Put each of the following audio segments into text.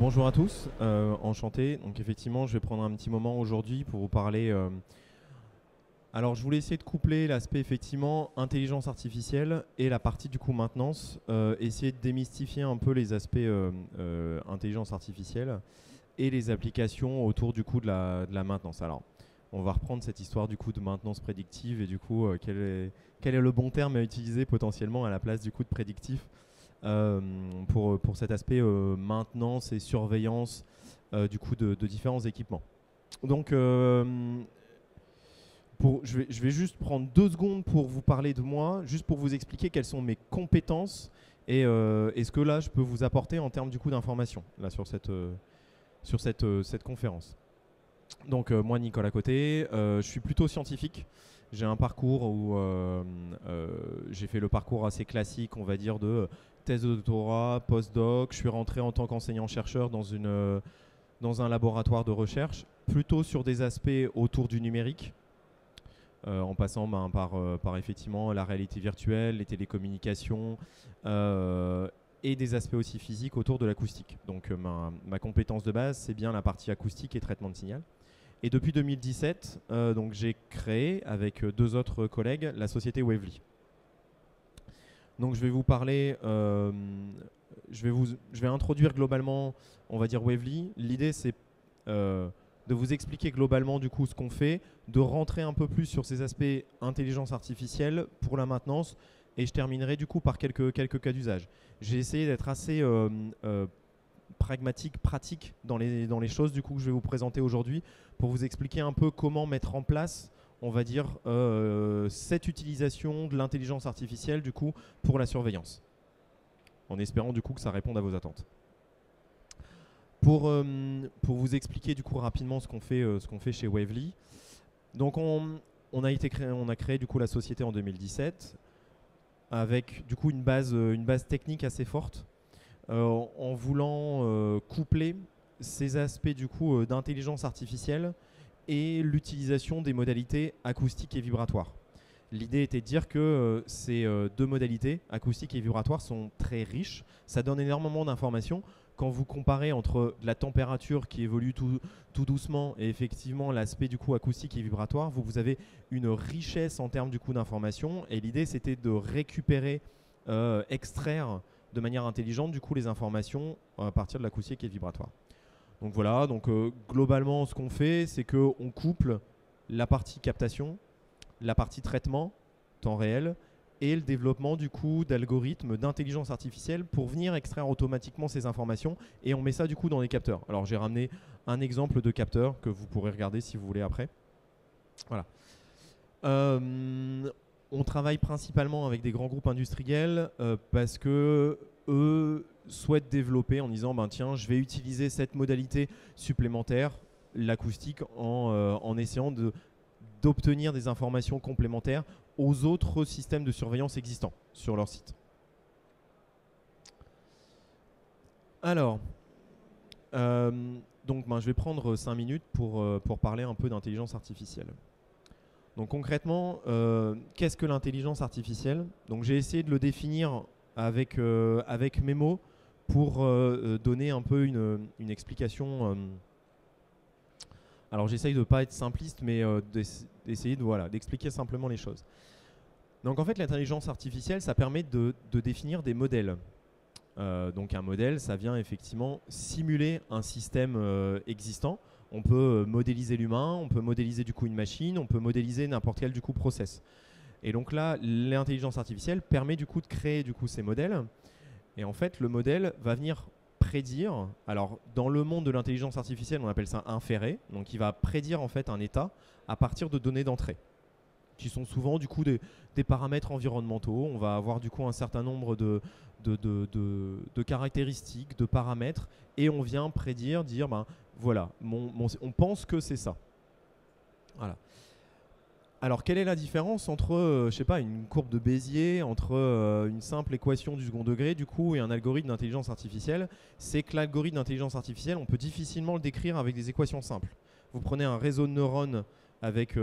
Bonjour à tous, enchanté. Donc effectivement, je vais prendre un petit moment aujourd'hui pour vous parler. Alors, je voulais essayer de coupler l'aspect effectivement intelligence artificielle et la partie du coup maintenance, essayer de démystifier un peu les aspects intelligence artificielle et les applications autour du coup de la maintenance. Alors, on va reprendre cette histoire du coup de maintenance prédictive et du coup quel est le bon terme à utiliser potentiellement à la place du coup de prédictif pour cet aspect maintenance et surveillance du coup de différents équipements. Donc, je vais juste prendre 2 secondes pour vous parler de moi, juste pour vous expliquer quelles sont mes compétences et ce que là je peux vous apporter en termes du coup d'informations là sur cette conférence. Donc moi Nicolas Côté, je suis plutôt scientifique. J'ai un parcours où j'ai fait le parcours assez classique, on va dire, de thèse de doctorat, post-doc. Je suis rentré en tant qu'enseignant-chercheur dans un laboratoire de recherche, plutôt sur des aspects autour du numérique, en passant par effectivement la réalité virtuelle, les télécommunications et des aspects aussi physiques autour de l'acoustique. Donc ma compétence de base, c'est bien la partie acoustique et traitement de signal. Et depuis 2017, donc j'ai créé avec 2 autres collègues la société Wavely. Donc je vais vous parler, je vais introduire globalement, on va dire Wavely. L'idée c'est de vous expliquer globalement du coup ce qu'on fait, de rentrer un peu plus sur ces aspects intelligence artificielle pour la maintenance, et je terminerai du coup par quelques cas d'usage. J'ai essayé d'être assez pragmatique, pratique dans les choses du coup que je vais vous présenter aujourd'hui pour vous expliquer un peu comment mettre en place, on va dire, cette utilisation de l'intelligence artificielle du coup pour la surveillance, en espérant du coup que ça réponde à vos attentes. Pour vous expliquer du coup rapidement ce qu'on fait chez Wavely, donc on a créé du coup la société en 2017 avec du coup une base technique assez forte, en voulant coupler ces aspects du coup d'intelligence artificielle et l'utilisation des modalités acoustiques et vibratoires. L'idée était de dire que ces 2 modalités, acoustiques et vibratoires, sont très riches. Ça donne énormément d'informations. Quand vous comparez entre la température qui évolue tout doucement et effectivement l'aspect du coup acoustique et vibratoire, vous avez une richesse en termes du coup d'informations. Et l'idée c'était de récupérer, extraire de manière intelligente du coup les informations à partir de l'acoustique et vibratoire. Donc voilà, donc globalement ce qu'on fait c'est qu'on couple la partie captation, la partie traitement, temps réel, et le développement du coup d'algorithmes d'intelligence artificielle pour venir extraire automatiquement ces informations, et on met ça du coup dans les capteurs. Alors j'ai ramené un exemple de capteur que vous pourrez regarder si vous voulez après. Voilà. On travaille principalement avec des grands groupes industriels parce que eux souhaitent développer en disant ben tiens, je vais utiliser cette modalité supplémentaire, l'acoustique, en essayant d'obtenir des informations complémentaires aux autres systèmes de surveillance existants sur leur site. Alors, donc je vais prendre 5 minutes pour parler un peu d'intelligence artificielle. Donc concrètement, qu'est-ce que l'intelligence artificielle? Donc j'ai essayé de le définir avec mes mots pour donner un peu une explication. Alors j'essaye de ne pas être simpliste, mais d'essayer d'expliquer simplement les choses. Donc en fait, l'intelligence artificielle, ça permet de définir des modèles. Donc un modèle, ça vient effectivement simuler un système existant. On peut modéliser l'humain, on peut modéliser du coup une machine, on peut modéliser n'importe quel du coup process. Et donc là, l'intelligence artificielle permet du coup de créer du coup ces modèles. Et en fait, le modèle va venir prédire. Alors, dans le monde de l'intelligence artificielle, on appelle ça inférer. Donc, il va prédire en fait un état à partir de données d'entrée, qui sont souvent du coup des paramètres environnementaux. On va avoir du coup un certain nombre de caractéristiques, de paramètres, et on vient prédire, dire ben voilà, on pense que c'est ça. Voilà. Alors, quelle est la différence entre, je sais pas, une courbe de Bézier, entre une simple équation du second degré, du coup, et un algorithme d'intelligence artificielle? C'est que l'algorithme d'intelligence artificielle, on peut difficilement le décrire avec des équations simples. Vous prenez un réseau de neurones avec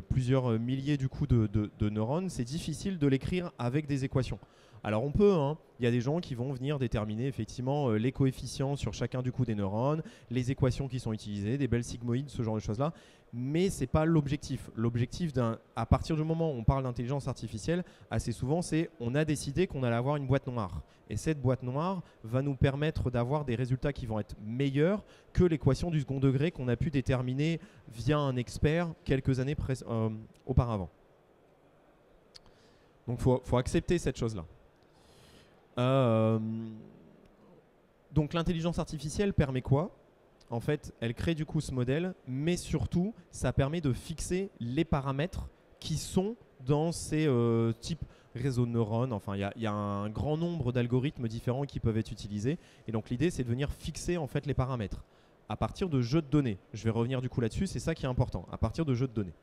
plusieurs milliers du coup de neurones, c'est difficile de l'écrire avec des équations. Alors on peut, hein, il y a des gens qui vont venir déterminer effectivement les coefficients sur chacun du coup des neurones, les équations qui sont utilisées, des belles sigmoïdes, ce genre de choses-là, mais ce n'est pas l'objectif. L'objectif, à partir du moment où on parle d'intelligence artificielle, assez souvent c'est on a décidé qu'on allait avoir une boîte noire. Et cette boîte noire va nous permettre d'avoir des résultats qui vont être meilleurs que l'équation du second degré qu'on a pu déterminer via un expert quelques années auparavant. Donc il faut accepter cette chose-là. Donc l'intelligence artificielle permet quoi? En fait, elle crée du coup ce modèle, mais surtout, ça permet de fixer les paramètres qui sont dans ces types réseaux de neurones. Enfin, il y a un grand nombre d'algorithmes différents qui peuvent être utilisés. Et donc l'idée, c'est de venir fixer en fait les paramètres à partir de jeux de données. Je vais revenir du coup là-dessus, c'est ça qui est important, à partir de jeux de données.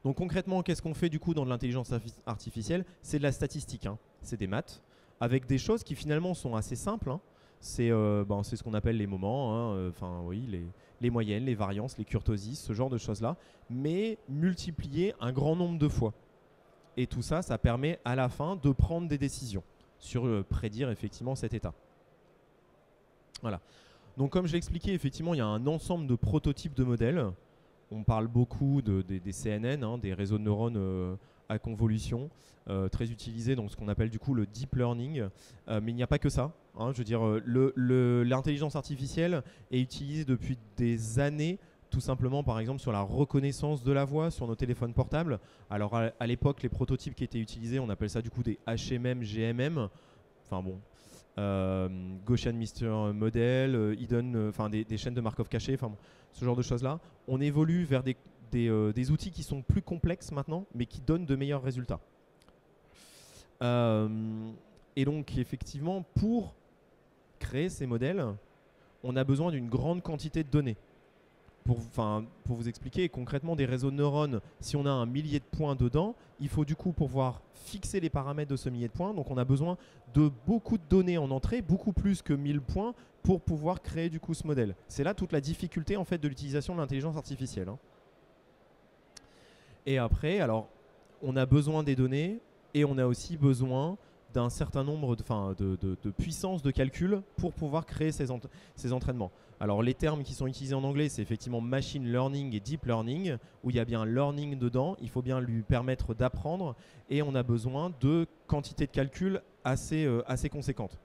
Donc concrètement, qu'est-ce qu'on fait du coup dans de l'intelligence artificielle? C'est de la statistique, hein. C'est des maths, avec des choses qui finalement sont assez simples, hein. C'est ce qu'on appelle les moments, hein, oui, les moyennes, les variances, les kurtosis, ce genre de choses-là, mais multipliées un grand nombre de fois. Et tout ça, ça permet à la fin de prendre des décisions sur prédire effectivement cet état. Voilà. Donc comme je l'ai expliqué, effectivement, il y a un ensemble de prototypes de modèles. On parle beaucoup des CNN, hein, des réseaux de neurones à convolution, très utilisés dans ce qu'on appelle du coup le deep learning. Mais il n'y a pas que ça, hein. Je veux dire, l'intelligence artificielle est utilisée depuis des années, tout simplement par exemple sur la reconnaissance de la voix sur nos téléphones portables. Alors à l'époque, les prototypes qui étaient utilisés, on appelle ça du coup des HMM, GMM. Enfin bon. Gaussian Mister Model, Hidden, des chaînes de Markov cachées, bon, ce genre de choses-là. On évolue vers des outils qui sont plus complexes maintenant, mais qui donnent de meilleurs résultats. Et donc, effectivement, pour créer ces modèles, on a besoin d'une grande quantité de données. Pour vous expliquer concrètement des réseaux de neurones, si on a un millier de points dedans, il faut du coup pouvoir fixer les paramètres de ce millier de points. Donc on a besoin de beaucoup de données en entrée, beaucoup plus que 1000 points pour pouvoir créer du coup ce modèle. C'est là toute la difficulté en fait de l'utilisation de l'intelligence artificielle, hein. Et après, alors on a besoin des données et on a aussi besoin d'un certain nombre de puissances de calcul pour pouvoir créer ces entraînements. Alors les termes qui sont utilisés en anglais, c'est effectivement machine learning et deep learning, où il y a bien learning dedans, il faut bien lui permettre d'apprendre et on a besoin de quantités de calcul assez conséquentes.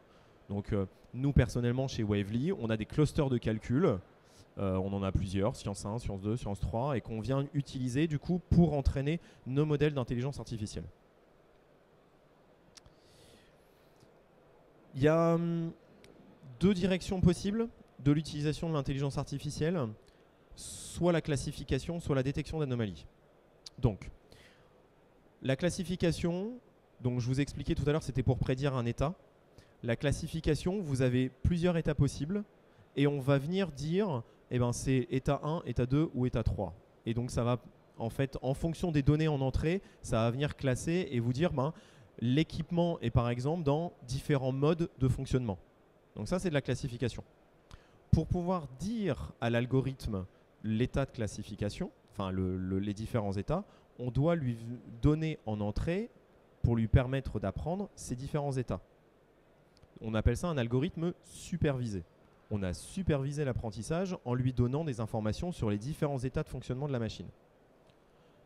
Donc nous personnellement chez Wavely, on a des clusters de calcul, on en a plusieurs, Science 1, Science 2, Science 3, et qu'on vient utiliser du coup pour entraîner nos modèles d'intelligence artificielle. Il y a deux directions possibles de l'utilisation de l'intelligence artificielle, soit la classification, soit la détection d'anomalies. Donc, la classification, donc je vous expliquais tout à l'heure, c'était pour prédire un état. La classification, vous avez plusieurs états possibles et on va venir dire, eh ben, c'est état 1, état 2 ou état 3. Et donc, ça va, en fait, en fonction des données en entrée, ça va venir classer et vous dire, l'équipement est par exemple dans différents modes de fonctionnement. Donc ça, c'est de la classification. Pour pouvoir dire à l'algorithme l'état de classification, les différents états, on doit lui donner en entrée, pour lui permettre d'apprendre, ces différents états. On appelle ça un algorithme supervisé. On a supervisé l'apprentissage en lui donnant des informations sur les différents états de fonctionnement de la machine.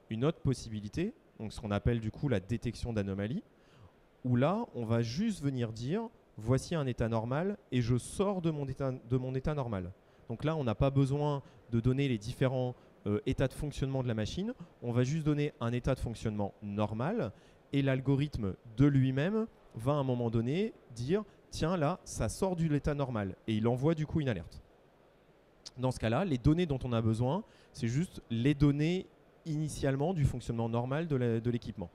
Une autre possibilité, donc ce qu'on appelle du coup la détection d'anomalies, où là, on va juste venir dire, voici un état normal et je sors de mon état normal. Donc là, on n'a pas besoin de donner les différents états de fonctionnement de la machine. On va juste donner un état de fonctionnement normal et l'algorithme de lui-même va à un moment donné dire, tiens là, ça sort de l'état normal et il envoie du coup une alerte. Dans ce cas-là, les données dont on a besoin, c'est juste les données initialement du fonctionnement normal de l'équipement.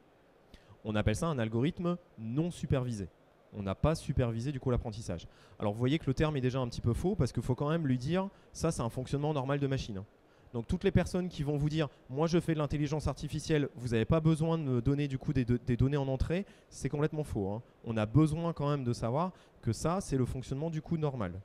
On appelle ça un algorithme non supervisé. On n'a pas supervisé du coup l'apprentissage. Alors vous voyez que le terme est déjà un petit peu faux parce qu'il faut quand même lui dire ça c'est un fonctionnement normal de machine, hein. Donc toutes les personnes qui vont vous dire moi je fais de l'intelligence artificielle, vous n'avez pas besoin de me donner du coup des données en entrée, c'est complètement faux, hein. On a besoin quand même de savoir que ça c'est le fonctionnement du coup normal.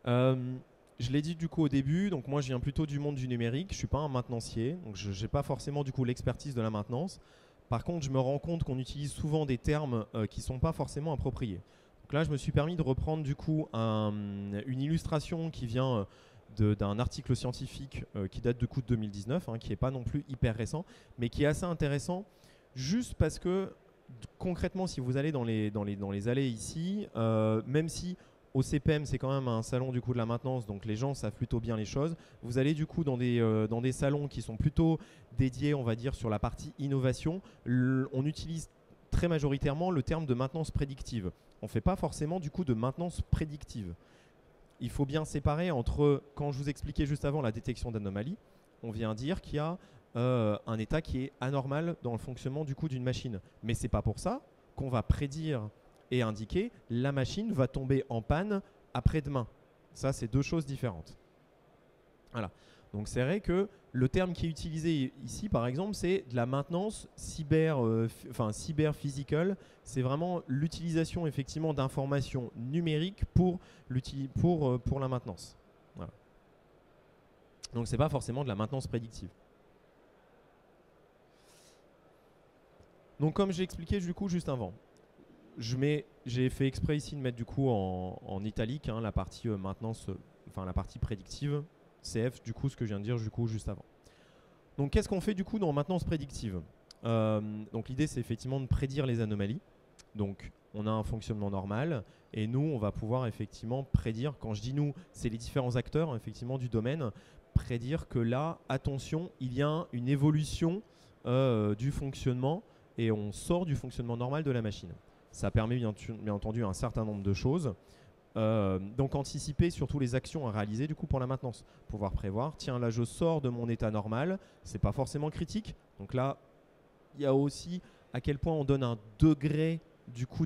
Euh, je l'ai dit du coup au début, donc moi je viens plutôt du monde du numérique, je suis pas un maintenancier, donc je n'ai pas forcément du coup l'expertise de la maintenance. Par contre, je me rends compte qu'on utilise souvent des termes qui sont pas forcément appropriés. Donc là, je me suis permis de reprendre du coup une illustration qui vient d'un article scientifique qui date de coup de 2019, hein, qui n'est pas non plus hyper récent, mais qui est assez intéressant, juste parce que concrètement, si vous allez dans les allées ici, même si au CPM, c'est quand même un salon du coup de la maintenance, donc les gens savent plutôt bien les choses. Vous allez du coup dans des salons qui sont plutôt dédiés, on va dire, sur la partie innovation. On utilise très majoritairement le terme de maintenance prédictive. On ne fait pas forcément du coup de maintenance prédictive. Il faut bien séparer entre, quand je vous expliquais juste avant la détection d'anomalies, on vient dire qu'il y a un état qui est anormal dans le fonctionnement du coup d'une machine. Mais c'est pas pour ça qu'on va prédire et indiquer la machine va tomber en panne après-demain. Ça, c'est deux choses différentes. Voilà. Donc c'est vrai que le terme qui est utilisé ici, par exemple, c'est de la maintenance cyber physical. C'est vraiment l'utilisation effectivement d'informations numériques pour la maintenance. Voilà. Donc c'est pas forcément de la maintenance prédictive. Donc comme j'ai expliqué du coup juste avant, j'ai fait exprès ici de mettre du coup en italique hein, la partie maintenance, enfin la partie prédictive, CF, du coup ce que je viens de dire du coup juste avant. Donc qu'est-ce qu'on fait du coup dans maintenance prédictive? Donc l'idée c'est effectivement de prédire les anomalies. Donc on a un fonctionnement normal et nous on va pouvoir effectivement prédire, quand je dis nous, c'est les différents acteurs effectivement du domaine, prédire que là, attention, il y a une évolution du fonctionnement et on sort du fonctionnement normal de la machine. Ça permet bien entendu un certain nombre de choses. Donc anticiper surtout les actions à réaliser du coup pour la maintenance. Pouvoir prévoir, tiens là je sors de mon état normal, c'est pas forcément critique. Donc là, il y a aussi à quel point on donne un degré du coup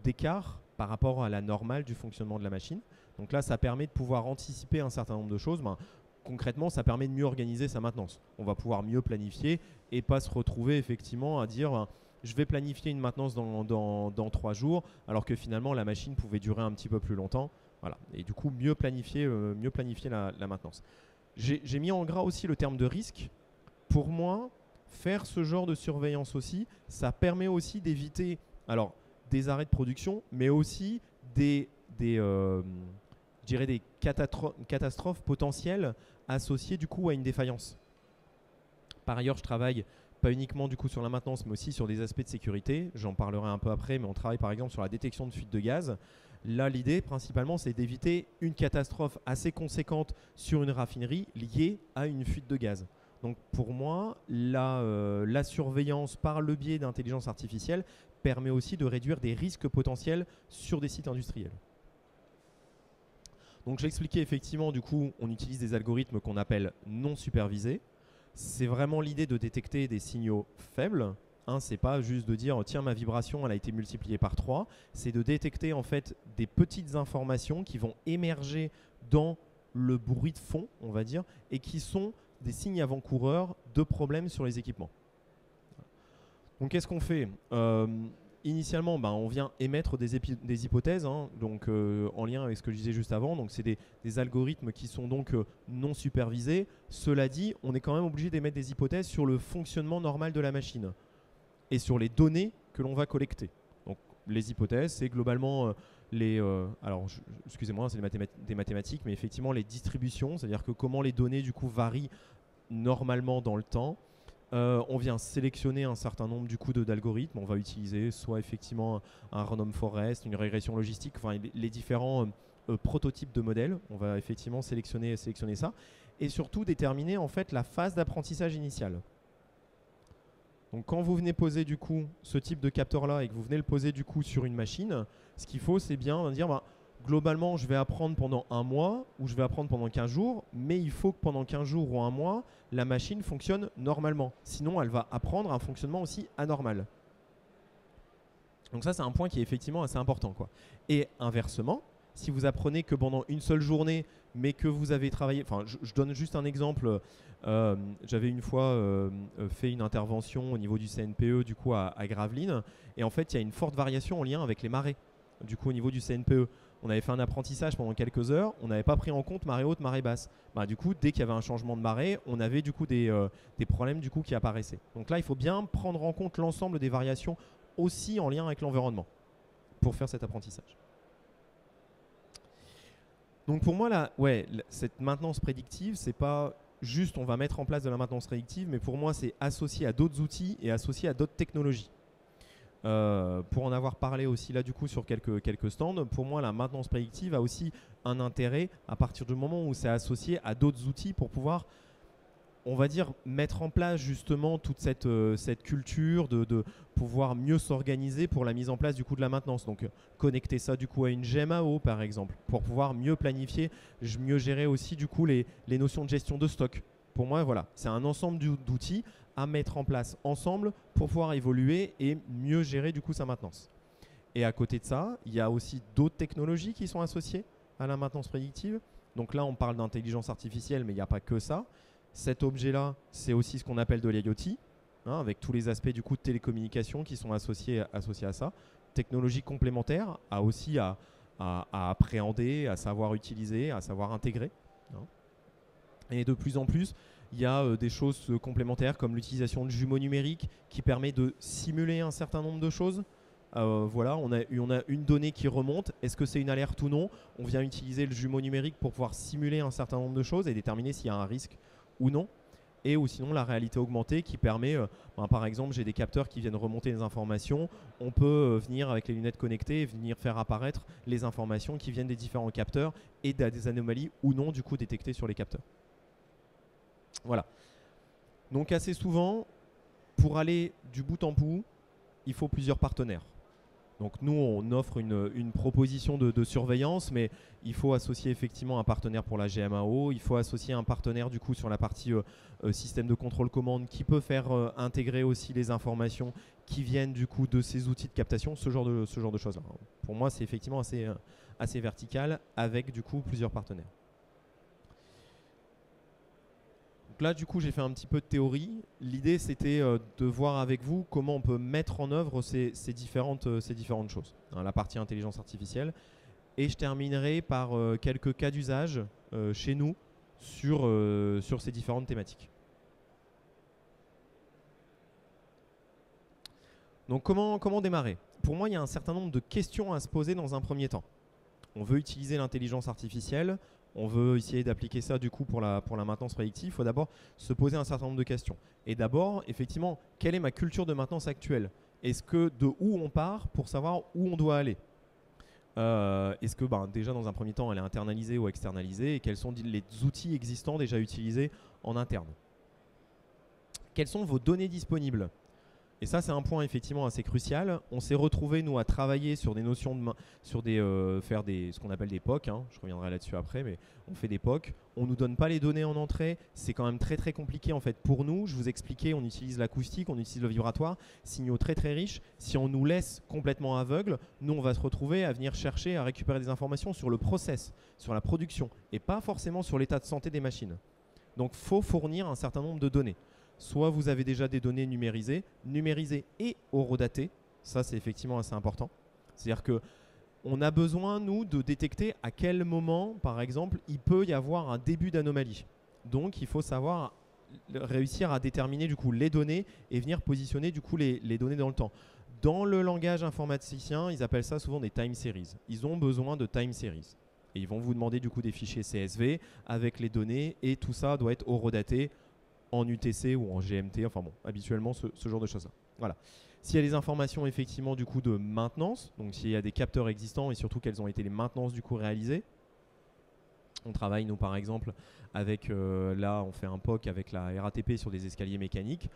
d'écart par rapport à la normale du fonctionnement de la machine. Donc là, ça permet de pouvoir anticiper un certain nombre de choses. Concrètement, ça permet de mieux organiser sa maintenance. On va pouvoir mieux planifier et pas se retrouver effectivement à dire je vais planifier une maintenance dans 3 jours alors que finalement la machine pouvait durer un petit peu plus longtemps. Voilà. Et du coup, mieux planifier la maintenance. J'ai mis en gras aussi le terme de risque. Pour moi, faire ce genre de surveillance aussi, ça permet aussi d'éviter des arrêts de production, mais aussi je dirais des catastrophes potentielles associées du coup à une défaillance. Par ailleurs, je travaille pas uniquement du coup sur la maintenance, mais aussi sur des aspects de sécurité. J'en parlerai un peu après, mais on travaille par exemple sur la détection de fuite de gaz. Là, l'idée principalement, c'est d'éviter une catastrophe assez conséquente sur une raffinerie liée à une fuite de gaz. Donc pour moi, la surveillance par le biais d'intelligence artificielle permet aussi de réduire des risques potentiels sur des sites industriels. Donc j'ai expliqué effectivement, du coup, on utilise des algorithmes qu'on appelle non supervisés. C'est vraiment l'idée de détecter des signaux faibles. C'est pas juste de dire tiens ma vibration elle a été multipliée par 3, c'est de détecter en fait des petites informations qui vont émerger dans le bruit de fond, on va dire, et qui sont des signes avant-coureurs de problèmes sur les équipements. Donc qu'est-ce qu'on fait initialement, on vient émettre des hypothèses, hein, donc, en lien avec ce que je disais juste avant. Donc c'est des algorithmes qui sont donc non supervisés. Cela dit, on est quand même obligé d'émettre des hypothèses sur le fonctionnement normal de la machine et sur les données que l'on va collecter. Donc les hypothèses, c'est globalement excusez-moi, c'est des mathématiques, mais effectivement les distributions, c'est-à-dire que comment les données du coup varient normalement dans le temps. On vient sélectionner un certain nombre du coup d'algorithmes. On va utiliser soit effectivement un random forest, une régression logistique, enfin les différents prototypes de modèles. On va effectivement sélectionner ça et surtout déterminer en fait la phase d'apprentissage initiale. Donc quand vous venez poser du coup ce type de capteur là et que vous venez le poser du coup sur une machine, ce qu'il faut c'est bien dire globalement, je vais apprendre pendant un mois ou je vais apprendre pendant 15 jours, mais il faut que pendant 15 jours ou un mois, la machine fonctionne normalement. Sinon, elle va apprendre un fonctionnement aussi anormal. Donc ça, c'est un point qui est effectivement assez important, quoi. Et inversement, si vous apprenez que pendant une seule journée, mais que vous avez travaillé... Enfin, je donne juste un exemple. J'avais une fois fait une intervention au niveau du CNPE, du coup, à Gravelines. Et en fait, il y a une forte variation en lien avec les marées, du coup, au niveau du CNPE. on avait fait un apprentissage pendant quelques heures, on n'avait pas pris en compte marée haute, marée basse. Bah, du coup, dès qu'il y avait un changement de marée, on avait du coup des problèmes du coup qui apparaissaient. Donc là, il faut bien prendre en compte l'ensemble des variations aussi en lien avec l'environnement pour faire cet apprentissage. Donc pour moi, là, ouais, cette maintenance prédictive, c'est pas juste on va mettre en place de la maintenance prédictive, mais pour moi, c'est associé à d'autres outils et associé à d'autres technologies. Pour en avoir parlé aussi là du coup sur quelques stands, pour moi la maintenance prédictive a aussi un intérêt à partir du moment où c'est associé à d'autres outils pour pouvoir, on va dire, mettre en place justement toute cette culture de pouvoir mieux s'organiser pour la mise en place du coup de la maintenance. Donc connecter ça du coup à une GMAO par exemple pour pouvoir mieux planifier, mieux gérer aussi du coup les notions de gestion de stock. Pour moi, voilà, c'est un ensemble d'outils à mettre en place ensemble pour pouvoir évoluer et mieux gérer du coup sa maintenance. Et à côté de ça, il y a aussi d'autres technologies qui sont associées à la maintenance prédictive. Donc là, on parle d'intelligence artificielle, mais il n'y a pas que ça. Cet objet-là, c'est aussi ce qu'on appelle de l'IoT, hein, avec tous les aspects du coup de télécommunication qui sont associés à ça. Technologie complémentaire à aussi à appréhender, à savoir utiliser, à savoir intégrer, hein. Et de plus en plus, il y a des choses complémentaires comme l'utilisation de jumeaux numériques qui permet de simuler un certain nombre de choses. Voilà, on a une donnée qui remonte. Est-ce que c'est une alerte ou non? On vient utiliser le jumeau numérique pour pouvoir simuler un certain nombre de choses et déterminer s'il y a un risque ou non. Et ou sinon la réalité augmentée qui permet, par exemple, j'ai des capteurs qui viennent remonter les informations. On peut venir avec les lunettes connectées et venir faire apparaître les informations qui viennent des différents capteurs et des anomalies ou non du coup détectées sur les capteurs. Voilà. Donc assez souvent, pour aller du bout en bout, il faut plusieurs partenaires. Donc nous, on offre une proposition de surveillance, mais il faut associer effectivement un partenaire pour la GMAO, il faut associer un partenaire du coup sur la partie système de contrôle commande qui peut faire intégrer aussi les informations qui viennent du coup de ces outils de captation, ce genre de choses-là. Pour moi, c'est effectivement assez vertical avec du coup plusieurs partenaires. Donc là, du coup, j'ai fait un petit peu de théorie. L'idée, c'était de voir avec vous comment on peut mettre en œuvre ces différentes choses, hein, la partie intelligence artificielle. Et je terminerai par quelques cas d'usage chez nous sur ces différentes thématiques. Donc, comment démarrer? Pour moi, il y a un certain nombre de questions à se poser dans un premier temps. On veut utiliser l'intelligence artificielle. On veut essayer d'appliquer ça du coup pour la maintenance prédictive. Il faut d'abord se poser un certain nombre de questions. Et d'abord, effectivement, quelle est ma culture de maintenance actuelle? Est-ce que de où on part pour savoir où on doit aller? Est-ce que déjà dans un premier temps, elle est internalisée ou externalisée? Et quels sont les outils existants déjà utilisés en interne? Quelles sont vos données disponibles? Et ça, c'est un point effectivement assez crucial. On s'est retrouvé nous à travailler sur des notions de faire ce qu'on appelle des POC, hein. Je reviendrai là-dessus après, mais on fait des POC. On nous donne pas les données en entrée. C'est quand même très très compliqué en fait pour nous. Je vous expliquais, on utilise l'acoustique, on utilise le vibratoire, signaux très très riches. Si on nous laisse complètement aveugle, nous on va se retrouver à venir chercher à récupérer des informations sur le process, sur la production, et pas forcément sur l'état de santé des machines. Donc, faut fournir un certain nombre de données. Soit vous avez déjà des données numérisées et horodatées. Ça, c'est effectivement assez important. C'est-à-dire qu'on a besoin, nous, de détecter à quel moment, par exemple, il peut y avoir un début d'anomalie. Donc, il faut savoir réussir à déterminer du coup les données et venir positionner du coup les données dans le temps. Dans le langage informaticien, ils appellent ça souvent des time series. Ils ont besoin de time series. Et ils vont vous demander du coup des fichiers CSV avec les données et tout ça doit être horodaté en UTC ou en GMT, enfin bon, habituellement ce genre de choses-là. Voilà. S'il y a des informations effectivement du coup de maintenance, donc s'il y a des capteurs existants et surtout quelles ont été les maintenances du coup réalisées, on travaille nous par exemple avec, là on fait un POC avec la RATP sur des escaliers mécaniques.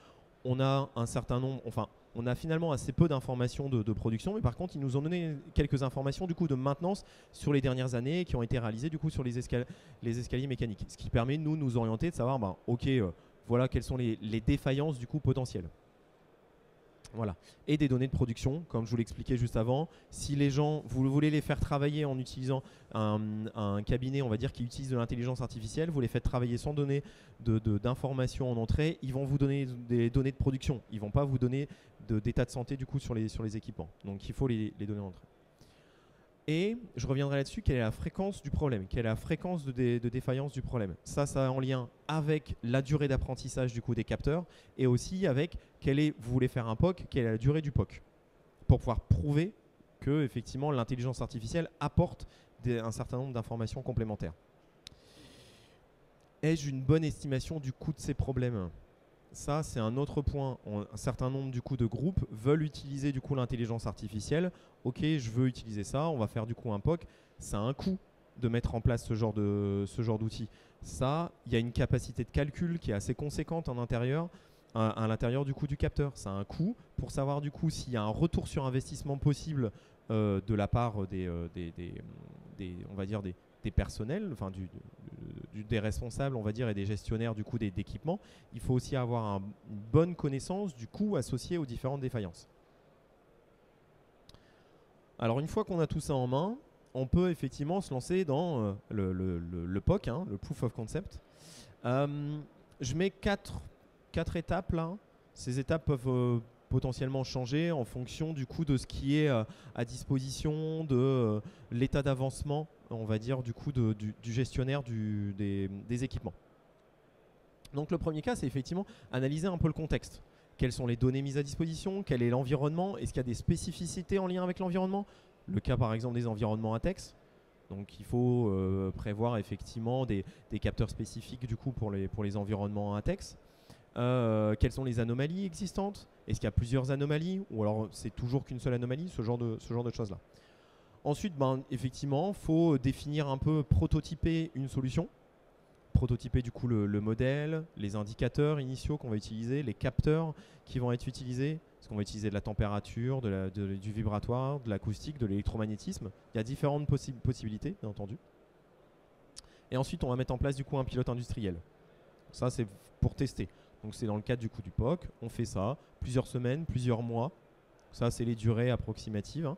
On a un certain nombre, enfin on a finalement assez peu d'informations de production, mais par contre ils nous ont donné quelques informations du coup de maintenance sur les dernières années qui ont été réalisées du coup sur les escaliers mécaniques. Ce qui permet nous orienter, de savoir, ok, voilà quelles sont les défaillances du coup potentielles. Voilà. Et des données de production, comme je vous l'expliquais juste avant. Si les gens, vous voulez les faire travailler en utilisant un cabinet, on va dire, qui utilise de l'intelligence artificielle, vous les faites travailler sans donner d'informations en entrée, ils vont vous donner des données de production. Ils ne vont pas vous donner d'état de santé du coup sur les équipements. Donc il faut les données en entrée. Et je reviendrai là-dessus, quelle est la fréquence du problème, quelle est la fréquence de défaillance du problème. Ça est en lien avec la durée d'apprentissage du coup des capteurs et aussi avec vous voulez faire un POC, quelle est la durée du POC pour pouvoir prouver que effectivement l'intelligence artificielle apporte un certain nombre d'informations complémentaires. Ai-je une bonne estimation du coût de ces problèmes ? Ça, c'est un autre point. Un certain nombre du coup, de groupes veulent utiliser du coup l'intelligence artificielle. Ok, je veux utiliser ça, on va faire du coup un POC. Ça a un coût de mettre en place ce genre d'outil. Ça, il y a une capacité de calcul qui est assez conséquente en intérieur, à l'intérieur du coup du capteur. Ça a un coût pour savoir du coup s'il y a un retour sur investissement possible de la part on va dire des personnels, enfin des responsables, on va dire, et des gestionnaires du coup d'équipements. Il faut aussi avoir une bonne connaissance du coût associé aux différentes défaillances. Alors une fois qu'on a tout ça en main, on peut effectivement se lancer dans le POC, hein, le Proof of Concept. Je mets quatre étapes là. Ces étapes peuvent potentiellement changer en fonction du coup de ce qui est à disposition, de l'état d'avancement, on va dire, du coup du gestionnaire des équipements. Donc le premier cas, c'est effectivement analyser un peu le contexte. Quelles sont les données mises à disposition? Quel est l'environnement? Est-ce qu'il y a des spécificités en lien avec l'environnement? Le cas par exemple des environnements ATEX. Donc il faut prévoir effectivement des capteurs spécifiques du coup pour les environnements ATEX. Quelles sont les anomalies existantes? Est-ce qu'il y a plusieurs anomalies? Ou alors c'est toujours qu'une seule anomalie? Ce genre de choses-là. Ensuite, effectivement, il faut définir un peu, prototyper une solution. Prototyper du coup le modèle, les indicateurs initiaux qu'on va utiliser, les capteurs qui vont être utilisés. Est-ce qu'on va utiliser de la température, du vibratoire, de l'acoustique, de l'électromagnétisme? Il y a différentes possibilités, bien entendu. Et ensuite, on va mettre en place du coup un pilote industriel. Ça, c'est pour tester. Donc c'est dans le cadre du coup du POC. On fait ça plusieurs semaines, plusieurs mois. Ça, c'est les durées approximatives, hein.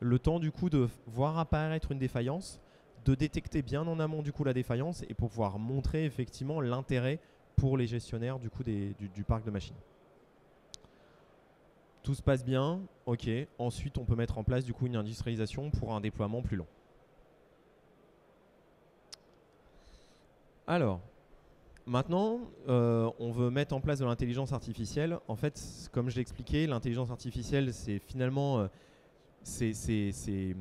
Le temps du coup de voir apparaître une défaillance, de détecter bien en amont du coup la défaillance et pour pouvoir montrer effectivement l'intérêt pour les gestionnaires du coup du parc de machines. Tout se passe bien, ok. Ensuite, on peut mettre en place du coup une industrialisation pour un déploiement plus long. Alors, maintenant, on veut mettre en place de l'intelligence artificielle. En fait, comme je l'ai expliqué, l'intelligence artificielle, c'est finalement c'est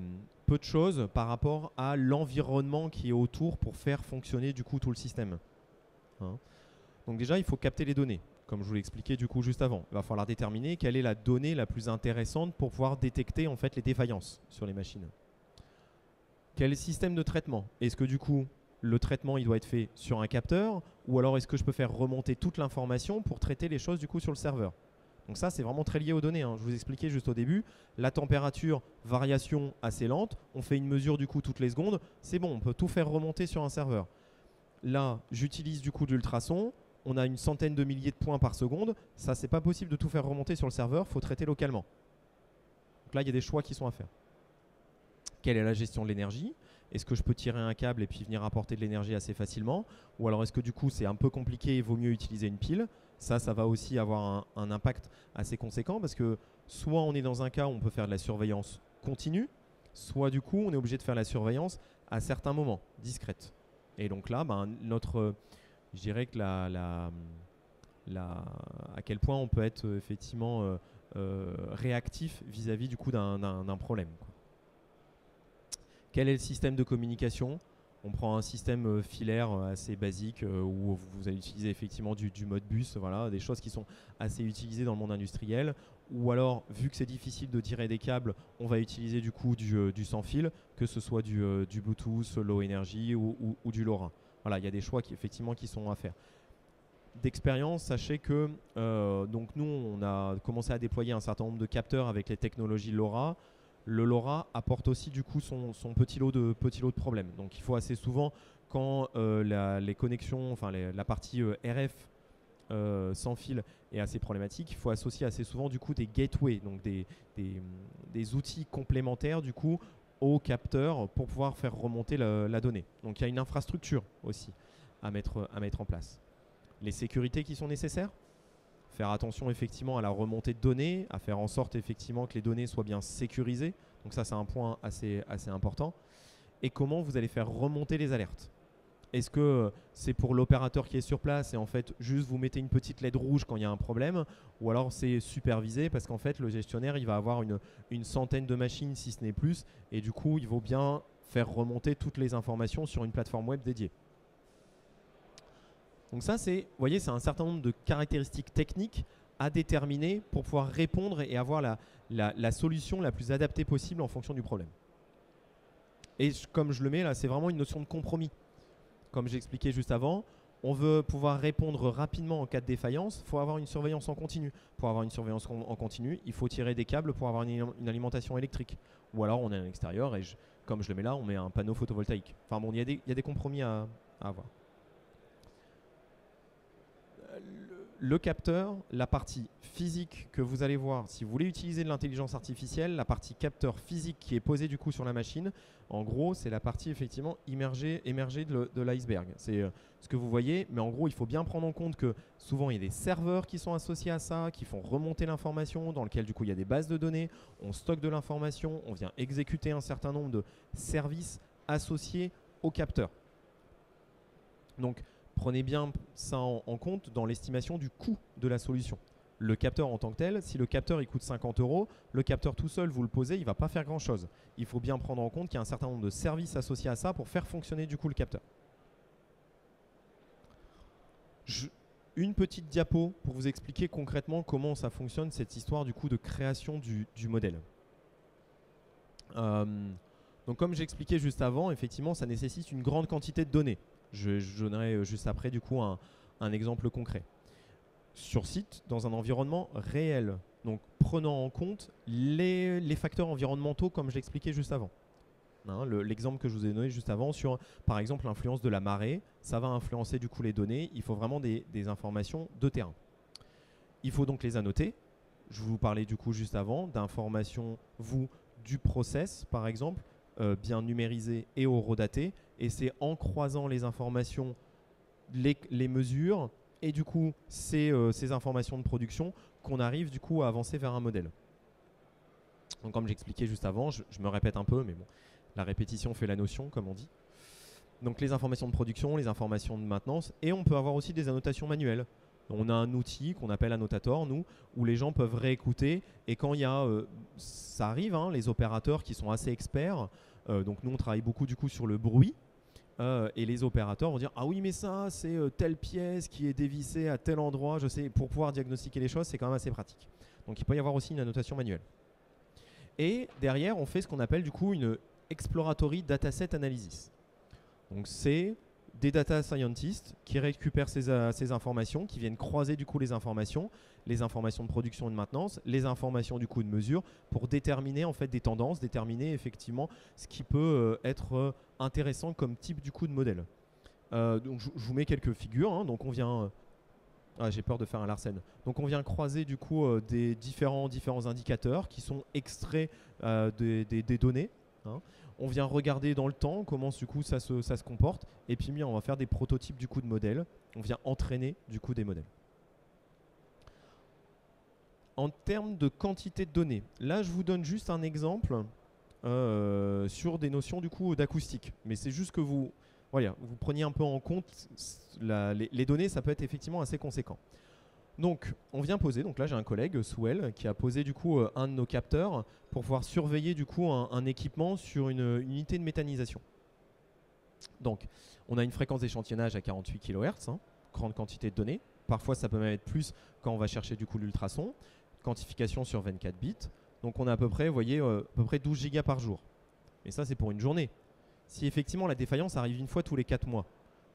peu de choses par rapport à l'environnement qui est autour pour faire fonctionner du coup tout le système. Hein. Donc déjà, il faut capter les données. Comme je vous l'ai expliqué du coup juste avant, il va falloir déterminer quelle est la donnée la plus intéressante pour pouvoir détecter en fait les défaillances sur les machines. Quel système de traitement? Est-ce que du coup le traitement il doit être fait sur un capteur ou alors est-ce que je peux faire remonter toute l'information pour traiter les choses du coup sur le serveur? Donc ça, c'est vraiment très lié aux données, hein. Je vous expliquais juste au début, la température, variation assez lente, on fait une mesure du coup toutes les secondes, c'est bon, on peut tout faire remonter sur un serveur. Là, j'utilise du coup de l'ultrason, on a une centaine de milliers de points par seconde, ça, c'est pas possible de tout faire remonter sur le serveur, il faut traiter localement. Donc là, il y a des choix qui sont à faire. Quelle est la gestion de l'énergie? Est-ce que je peux tirer un câble et puis venir apporter de l'énergie assez facilement? Ou alors est-ce que du coup, c'est un peu compliqué et il vaut mieux utiliser une pile? Ça va aussi avoir un impact assez conséquent parce que soit on est dans un cas où on peut faire de la surveillance continue, soit du coup on est obligé de faire la surveillance à certains moments, discrète. Et donc là, je dirais que à quel point on peut être effectivement réactif vis-à-vis du coup d'un problème, quoi. Quel est le système de communication? On prend un système filaire assez basique où vous allez utiliser effectivement du Modbus, voilà, des choses qui sont assez utilisées dans le monde industriel. Ou alors, vu que c'est difficile de tirer des câbles, on va utiliser du coup du sans fil, que ce soit du Bluetooth, Low Energy ou du LoRa. Voilà, il y a des choix qui sont à faire. D'expérience, sachez que donc nous, on a commencé à déployer un certain nombre de capteurs avec les technologies LoRa. Le LoRa apporte aussi du coup son petit lot de problèmes. Donc il faut assez souvent, quand les connexions, enfin la partie RF sans fil est assez problématique, il faut associer assez souvent du coup des gateways, donc des outils complémentaires du coup aux capteurs pour pouvoir faire remonter la donnée. Donc il y a une infrastructure aussi à mettre en place. Les sécurités qui sont nécessaires, faire attention effectivement à la remontée de données, à faire en sorte effectivement que les données soient bien sécurisées. Donc ça, c'est un point assez important. Et comment vous allez faire remonter les alertes. Est-ce que c'est pour l'opérateur qui est sur place et en fait juste vous mettez une petite LED rouge quand il y a un problème, ou alors c'est supervisé parce qu'en fait le gestionnaire il va avoir une centaine de machines si ce n'est plus, et du coup il vaut bien faire remonter toutes les informations sur une plateforme web dédiée. Donc ça c'est, vous voyez, c'est un certain nombre de caractéristiques techniques à déterminer pour pouvoir répondre et avoir la solution la plus adaptée possible en fonction du problème. Et comme je le mets là, c'est vraiment une notion de compromis. Comme j'expliquais juste avant, on veut pouvoir répondre rapidement en cas de défaillance, il faut avoir une surveillance en continu. Pour avoir une surveillance en continu, il faut tirer des câbles pour avoir une alimentation électrique. Ou alors on est à l'extérieur et comme je le mets là, on met un panneau photovoltaïque. Enfin bon, il y a des compromis à avoir. Le capteur, la partie physique que vous allez voir, si vous voulez utiliser de l'intelligence artificielle, la partie capteur physique qui est posée du coup sur la machine, en gros, c'est la partie effectivement émergée de l'iceberg. C'est ce que vous voyez, mais en gros, il faut bien prendre en compte que souvent, il y a des serveurs qui sont associés à ça, qui font remonter l'information, dans lequel du coup, il y a des bases de données, on stocke de l'information, on vient exécuter un certain nombre de services associés au capteur. Donc, prenez bien ça en compte dans l'estimation du coût de la solution. Le capteur en tant que tel, si le capteur il coûte 50 €, le capteur tout seul, vous le posez, il ne va pas faire grand-chose. Il faut bien prendre en compte qu'il y a un certain nombre de services associés à ça pour faire fonctionner du coup le capteur. Une petite diapo pour vous expliquer concrètement comment ça fonctionne, cette histoire du coup de création du modèle. Donc comme j'expliquais juste avant, effectivement, ça nécessite une grande quantité de données. Je donnerai juste après du coup un exemple concret. Sur site, dans un environnement réel, donc prenant en compte les facteurs environnementaux comme je l'expliquais juste avant. Hein, l'exemple que je vous ai donné juste avant sur, par exemple, l'influence de la marée, ça va influencer du coup les données. Il faut vraiment des informations de terrain. Il faut donc les annoter. Je vous parlais du coup juste avant d'informations, du process, par exemple, bien numérisé et horodaté. Et c'est en croisant les informations, les mesures et du coup ces informations de production qu'on arrive du coup à avancer vers un modèle. Donc comme j'expliquais juste avant, je me répète un peu, mais bon, la répétition fait la notion, comme on dit. Donc les informations de production, les informations de maintenance, et on peut avoir aussi des annotations manuelles. On a un outil qu'on appelle Annotator, nous, où les gens peuvent réécouter. Et quand il y a, ça arrive, hein, les opérateurs qui sont assez experts, donc nous on travaille beaucoup du coup sur le bruit, et les opérateurs vont dire ah oui mais ça c'est telle pièce qui est dévissée à tel endroit, je sais, pour pouvoir diagnostiquer les choses c'est quand même assez pratique. Donc il peut y avoir aussi une annotation manuelle. Et derrière on fait ce qu'on appelle du coup une exploratory dataset analysis. Donc c'est des data scientists qui récupèrent ces informations, qui viennent croiser du coup les informations de production et de maintenance, les informations du coup de mesure pour déterminer en fait des tendances, déterminer effectivement ce qui peut être intéressant comme type du coup de modèle. Donc je vous mets quelques figures, hein. Donc on vient j'ai peur de faire un Larsen. Donc on vient croiser du coup des différents indicateurs qui sont extraits des données. Hein. On vient regarder dans le temps comment du coup ça se comporte et puis on va faire des prototypes du coup de modèles. On vient entraîner du coup des modèles. En termes de quantité de données, là je vous donne juste un exemple sur des notions du coup d'acoustique. Mais c'est juste que vous preniez un peu en compte les données, ça peut être effectivement assez conséquent. Donc, on vient poser, donc là j'ai un collègue, Souel, qui a posé du coup un de nos capteurs pour pouvoir surveiller du coup un équipement sur une unité de méthanisation. Donc, on a une fréquence d'échantillonnage à 48 kHz, hein, grande quantité de données. Parfois, ça peut même être plus quand on va chercher du coup l'ultrason. Quantification sur 24 bits. Donc, on a à peu près, vous voyez, à peu près 12 gigas par jour. Mais ça, c'est pour une journée. Si effectivement la défaillance arrive une fois tous les 4 mois,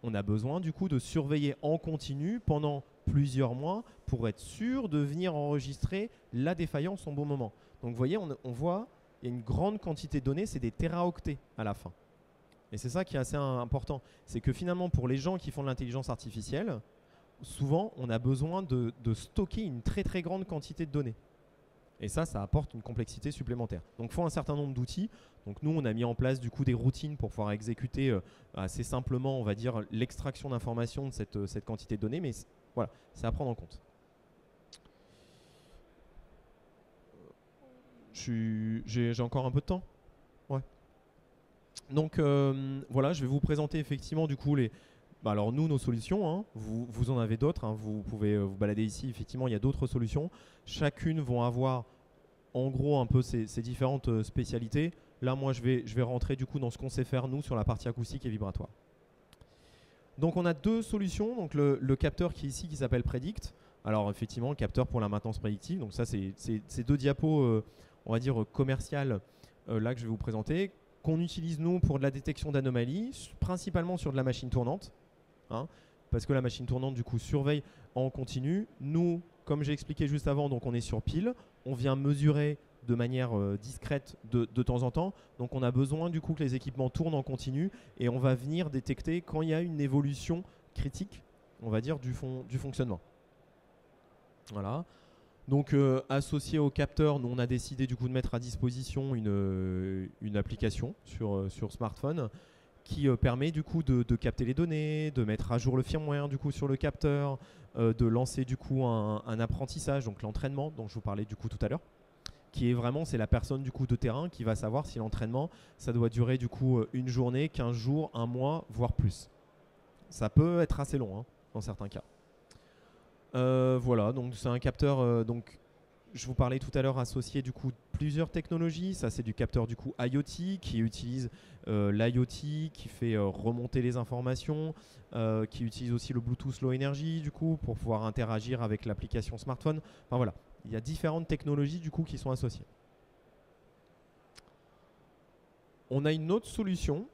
on a besoin du coup de surveiller en continu pendant plusieurs mois pour être sûr de venir enregistrer la défaillance au bon moment. Donc vous voyez, on voit, il y a une grande quantité de données, c'est des téraoctets à la fin. Et c'est ça qui est assez important. C'est que finalement, pour les gens qui font de l'intelligence artificielle, souvent, on a besoin de stocker une très très grande quantité de données. Et ça apporte une complexité supplémentaire. Donc, il faut un certain nombre d'outils. Donc, nous, on a mis en place du coup des routines pour pouvoir exécuter assez simplement, on va dire, l'extraction d'informations de cette quantité de données. Mais voilà, c'est à prendre en compte. J'ai encore un peu de temps. Ouais. Donc voilà, je vais vous présenter effectivement du coup alors nous, nos solutions, hein, vous en avez d'autres, hein, vous pouvez vous balader ici, effectivement il y a d'autres solutions. Chacune vont avoir en gros un peu ces différentes spécialités. Là moi je vais rentrer du coup dans ce qu'on sait faire nous sur la partie acoustique et vibratoire. Donc on a deux solutions, donc le capteur qui est ici qui s'appelle Predict. Alors effectivement, le capteur pour la maintenance prédictive, donc ça c'est deux diapos on va dire commerciales là que je vais vous présenter, qu'on utilise nous pour de la détection d'anomalies, principalement sur de la machine tournante, hein, parce que la machine tournante du coup surveille en continu. Nous, comme j'ai expliqué juste avant, donc on est sur pile, on vient mesurer de manière discrète de temps en temps, donc on a besoin du coup que les équipements tournent en continu et on va venir détecter quand il y a une évolution critique, on va dire, du fonctionnement. Voilà. Donc associé au capteur, nous on a décidé du coup de mettre à disposition une application sur smartphone qui permet du coup de capter les données, de mettre à jour le firmware du coup sur le capteur, de lancer du coup un apprentissage, donc l'entraînement dont je vous parlais du coup tout à l'heure, qui est vraiment, c'est la personne du coup de terrain qui va savoir si l'entraînement ça doit durer du coup une journée, 15 jours, un mois, voire plus. Ça peut être assez long hein, dans certains cas. Voilà, donc c'est un capteur. Donc, je vous parlais tout à l'heure associé du coup plusieurs technologies. Ça, c'est du capteur du coup IoT qui utilise l'IoT, qui fait remonter les informations, qui utilise aussi le Bluetooth Low Energy du coup pour pouvoir interagir avec l'application smartphone. Enfin voilà, il y a différentes technologies du coup qui sont associées. On a une autre solution.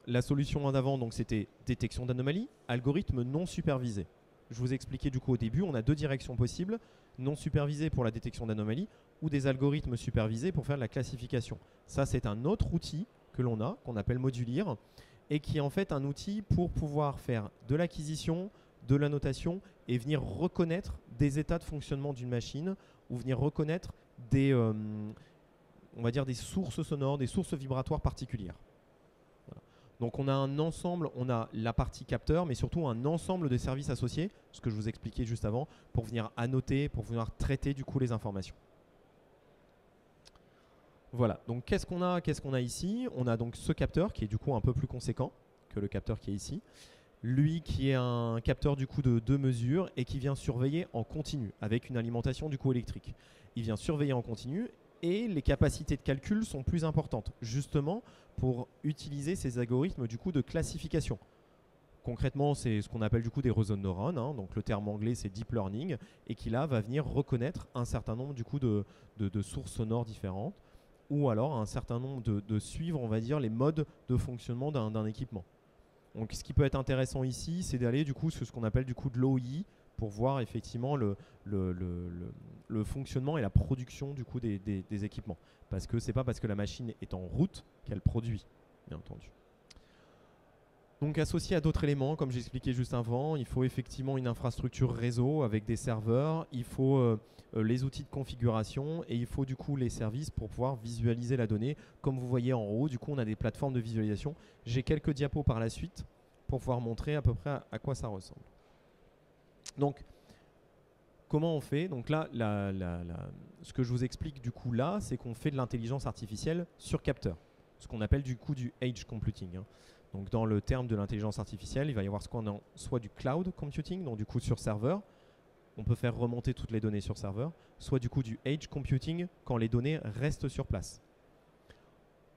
La solution en avant, donc c'était détection d'anomalies, algorithme non supervisé. Je vous ai expliqué du coup au début, on a deux directions possibles, non supervisées pour la détection d'anomalies ou des algorithmes supervisés pour faire de la classification. Ça, c'est un autre outil que l'on a, qu'on appelle Modulir, et qui est en fait un outil pour pouvoir faire de l'acquisition, de la notation et venir reconnaître des états de fonctionnement d'une machine ou venir reconnaître des, on va dire des sources sonores, des sources vibratoires particulières. Donc on a un ensemble, on a la partie capteur, mais surtout un ensemble de services associés, ce que je vous expliquais juste avant, pour venir annoter, pour venir traiter du coup les informations. Voilà, donc qu'est-ce qu'on a ici? On a donc ce capteur qui est du coup un peu plus conséquent que le capteur qui est ici. Lui qui est un capteur du coup de 2 mesures et qui vient surveiller en continu avec une alimentation du coup électrique. Il vient surveiller en continu et les capacités de calcul sont plus importantes, justement pour utiliser ces algorithmes du coup de classification. Concrètement, c'est ce qu'on appelle du coup des réseaux de neurones, hein, donc le terme anglais c'est deep learning, et qui là va venir reconnaître un certain nombre du coup de sources sonores différentes, ou alors un certain nombre de suivre, on va dire, les modes de fonctionnement d'un équipement. Donc ce qui peut être intéressant ici, c'est d'aller du coup sur ce qu'on appelle du coup de l'OI pour voir effectivement le fonctionnement et la production du coup des équipements. Parce que c'est pas parce que la machine est en route qu'elle produit, bien entendu. Donc associé à d'autres éléments, comme j'expliquais juste avant, il faut effectivement une infrastructure réseau avec des serveurs, il faut les outils de configuration et il faut du coup les services pour pouvoir visualiser la donnée. Comme vous voyez en haut, du coup on a des plateformes de visualisation. J'ai quelques diapos par la suite pour pouvoir montrer à peu près à quoi ça ressemble. Donc comment on fait? Donc là, ce que je vous explique du coup là, c'est qu'on fait de l'intelligence artificielle sur capteur, ce qu'on appelle du coup du edge computing, hein. Donc dans le terme de l'intelligence artificielle, il va y avoir soit du cloud computing, donc du coup sur serveur, on peut faire remonter toutes les données sur serveur, soit du coup du edge computing quand les données restent sur place.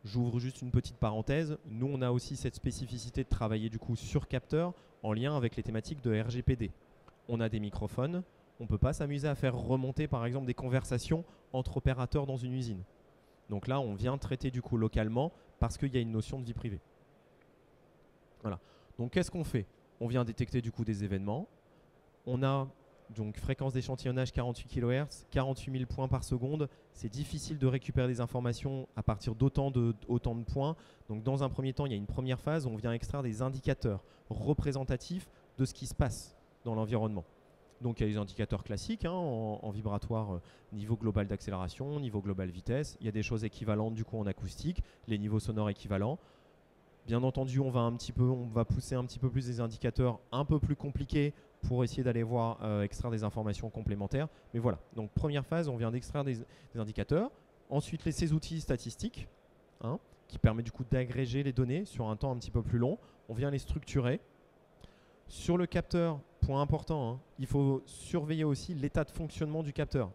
J'ouvre juste une petite parenthèse, nous on a aussi cette spécificité de travailler du coup sur capteur en lien avec les thématiques de RGPD. On a des microphones, on ne peut pas s'amuser à faire remonter par exemple des conversations entre opérateurs dans une usine. Donc là on vient traiter du coup localement parce qu'il y a une notion de vie privée. Voilà. Donc qu'est-ce qu'on fait? On vient détecter du coup des événements. On a donc fréquence d'échantillonnage 48 kHz, 48 000 points par seconde. C'est difficile de récupérer des informations à partir d'autant de points. Donc dans un premier temps, il y a une première phase où on vient extraire des indicateurs représentatifs de ce qui se passe dans l'environnement. Donc il y a des indicateurs classiques hein, en vibratoire, niveau global d'accélération, niveau global vitesse. Il y a des choses équivalentes du coup en acoustique, les niveaux sonores équivalents. Bien entendu, on va pousser un petit peu plus des indicateurs un peu plus compliqués pour essayer d'aller extraire des informations complémentaires. Mais voilà, donc première phase, on vient d'extraire des indicateurs. Ensuite, ces outils statistiques, hein, qui permet du coup d'agréger les données sur un temps un petit peu plus long. On vient les structurer. Sur le capteur, point important, hein, il faut surveiller aussi l'état de fonctionnement du capteur.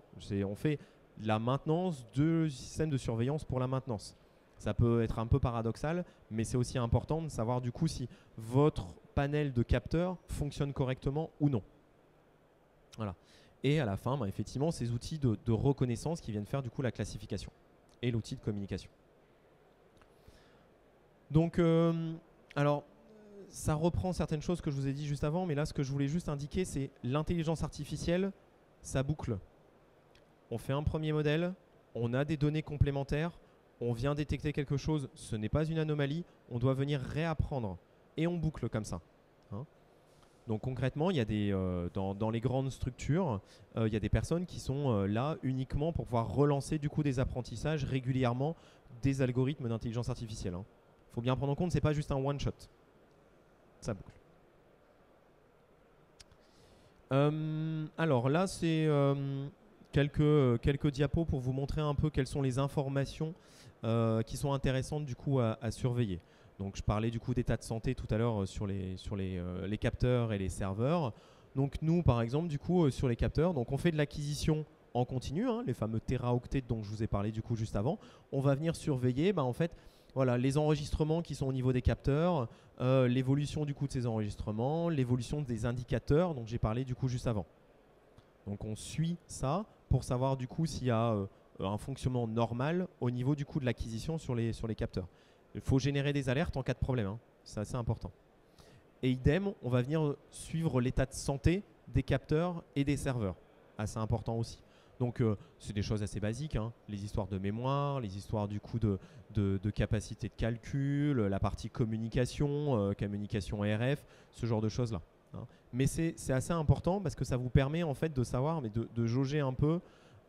On fait la maintenance du système de surveillance pour la maintenance. Ça peut être un peu paradoxal, mais c'est aussi important de savoir du coup si votre panel de capteurs fonctionne correctement ou non. Voilà. Et à la fin, bah, effectivement, ces outils de reconnaissance qui viennent faire du coup la classification et l'outil de communication. Donc, alors, ça reprend certaines choses que je vous ai dit juste avant, mais là, ce que je voulais juste indiquer, c'est l'intelligence artificielle, ça boucle. On fait un premier modèle, on a des données complémentaires, on vient détecter quelque chose, ce n'est pas une anomalie, on doit venir réapprendre. Et on boucle comme ça. Hein. Donc concrètement, il y a dans les grandes structures, il y a des personnes qui sont là uniquement pour pouvoir relancer du coup des apprentissages régulièrement des algorithmes d'intelligence artificielle. Hein. Faut bien prendre en compte, c'est pas juste un one shot. Ça boucle. Alors là, c'est quelques diapos pour vous montrer un peu quelles sont les informations qui sont intéressantes du coup à surveiller. Donc je parlais du coup d'état de santé tout à l'heure sur les capteurs et les serveurs. Donc nous, par exemple, du coup sur les capteurs, donc on fait de l'acquisition en continu, hein, les fameux téraoctets dont je vous ai parlé du coup juste avant. On va venir surveiller, en fait. Voilà, les enregistrements qui sont au niveau des capteurs, l'évolution du coup de ces enregistrements, l'évolution des indicateurs dont j'ai parlé du coup juste avant. Donc on suit ça pour savoir du coup s'il y a un fonctionnement normal au niveau du coup de l'acquisition sur les capteurs. Il faut générer des alertes en cas de problème, hein. C'est assez important. Et idem, on va venir suivre l'état de santé des capteurs et des serveurs. Assez important aussi. Donc c'est des choses assez basiques, hein. Les histoires de mémoire, les histoires du coup de capacité de calcul, la partie communication, communication RF, ce genre de choses-là. Hein. Mais c'est assez important parce que ça vous permet en fait de savoir, mais de jauger un peu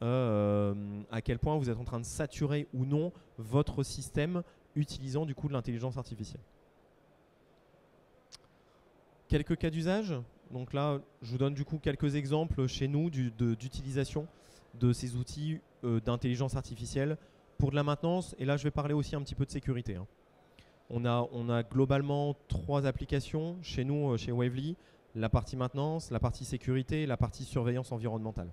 à quel point vous êtes en train de saturer ou non votre système utilisant du coup de l'intelligence artificielle. Quelques cas d'usage. Donc là, je vous donne du coup quelques exemples chez nous d'utilisation de ces outils d'intelligence artificielle pour de la maintenance. Et là, je vais parler aussi un petit peu de sécurité. Hein. On a globalement 3 applications chez nous, chez Wavely. La partie maintenance, la partie sécurité et la partie surveillance environnementale.